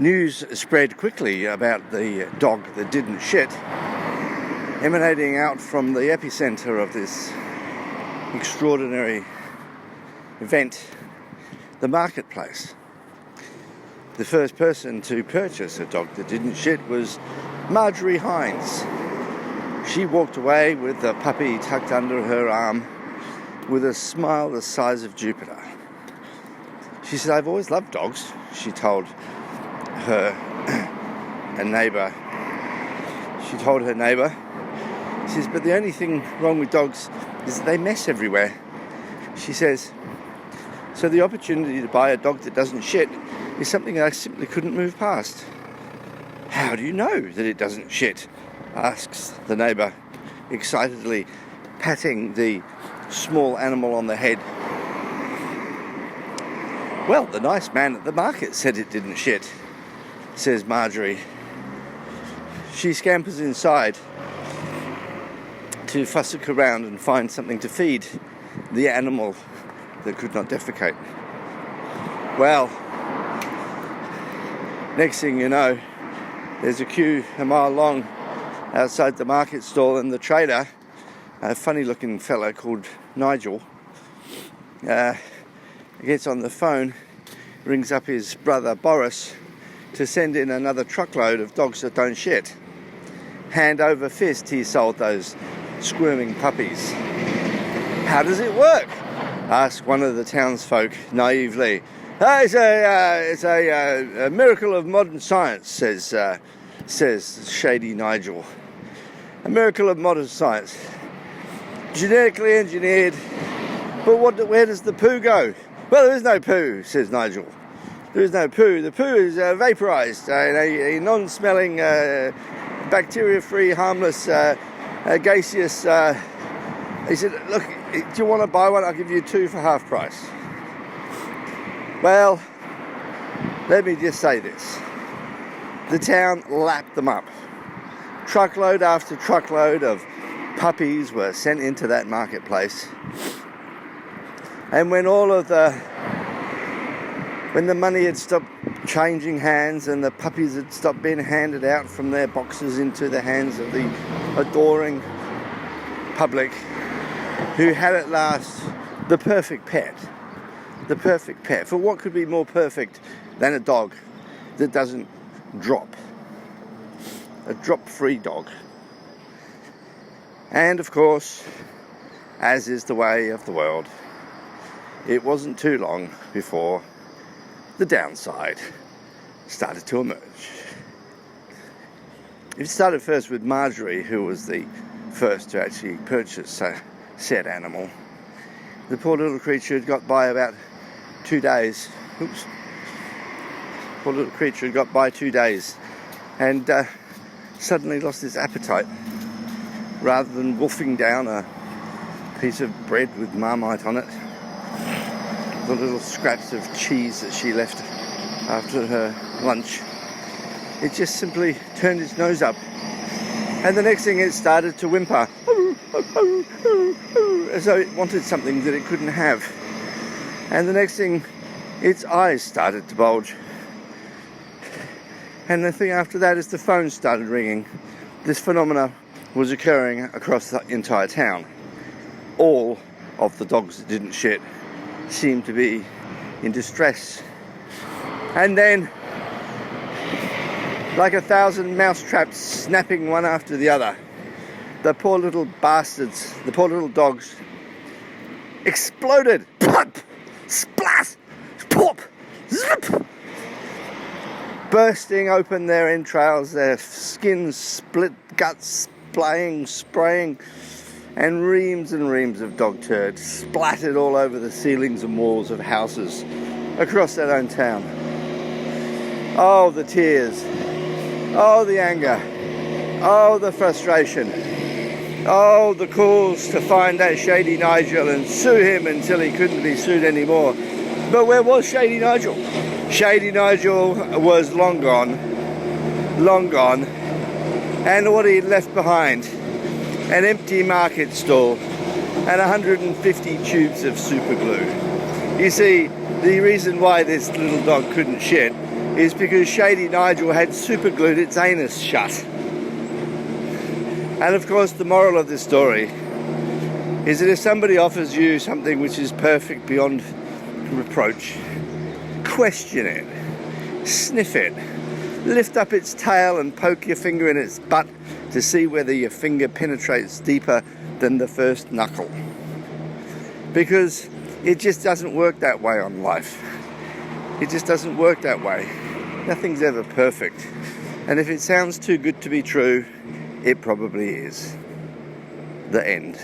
News spread quickly about the dog that didn't shit, emanating out from the epicenter of this extraordinary event, the marketplace. The first person to purchase a dog that didn't shit was Marjorie Hines. She walked away with the puppy tucked under her arm with a smile the size of Jupiter. She said, "I've always loved dogs," she told a neighbour. She told her neighbour, she says, "But the only thing wrong with dogs is that they mess everywhere." She says, "So the opportunity to buy a dog that doesn't shit is something I simply couldn't move past." "How do you know that it doesn't shit?" asks the neighbour, excitedly patting the small animal on the head. "Well, the nice man at the market said it didn't shit," says Marjorie. She scampers inside to fussick around and find something to feed the animal that could not defecate. Well, next thing you know, there's a queue a mile long outside the market stall, and the trader, a funny looking fellow called Nigel, gets on the phone, rings up his brother Boris to send in another truckload of dogs that don't shit. Hand over fist, he sold those squirming puppies. "How does it work?" asked one of the townsfolk naively. It's a miracle of modern science," says shady Nigel. "A miracle of modern science. Genetically engineered. But where does the poo go?" "Well, there is no poo," says Nigel. "There is no poo. The poo is vaporized in a non-smelling, bacteria-free, harmless, gaseous..." He said, "Look, do you want to buy one? I'll give you 2 for half price." Well, let me just say this. The town lapped them up. Truckload after truckload of puppies were sent into that marketplace. And when the money had stopped changing hands and the puppies had stopped being handed out from their boxes into the hands of the adoring public, who had at last the perfect pet. The perfect pet. For what could be more perfect than a dog that doesn't drop? A drop-free dog. And of course, as is the way of the world, it wasn't too long before the downside started to emerge. It started first with Marjorie, who was the first to actually purchase said animal. The poor little creature had got by about 2 days. Poor little creature had got by 2 days and suddenly lost his appetite. Rather than wolfing down a piece of bread with Marmite on it, the little scraps of cheese that she left after her lunch, it just simply turned its nose up. And the next thing, it started to whimper, as though it wanted something that it couldn't have. And the next thing, its eyes started to bulge. And the thing after that is the phone started ringing. This phenomena was occurring across the entire town. All of the dogs that didn't shit seemed to be in distress. And then, like 1,000 mousetraps snapping one after the other, the poor little bastards, the poor little dogs, exploded. Pop! Splash! Pop! Zip! Bursting open their entrails, their skins split, guts spraying, and reams of dog turd splattered all over the ceilings and walls of houses across that own town. Oh, the tears. Oh, the anger. Oh, the frustration. Oh, the calls to find that shady Nigel and sue him until he couldn't be sued anymore. But where was shady Nigel? Shady Nigel was long gone. And what he left behind, an empty market stall and 150 tubes of super glue. You see, the reason why this little dog couldn't shit is because Shady Nigel had superglued its anus shut. And of course the moral of this story is that if somebody offers you something which is perfect beyond reproach, question it, sniff it, lift up its tail and poke your finger in its butt to see whether your finger penetrates deeper than the first knuckle. Because it just doesn't work that way on life. It just doesn't work that way. Nothing's ever perfect. And if it sounds too good to be true, it probably is. The end.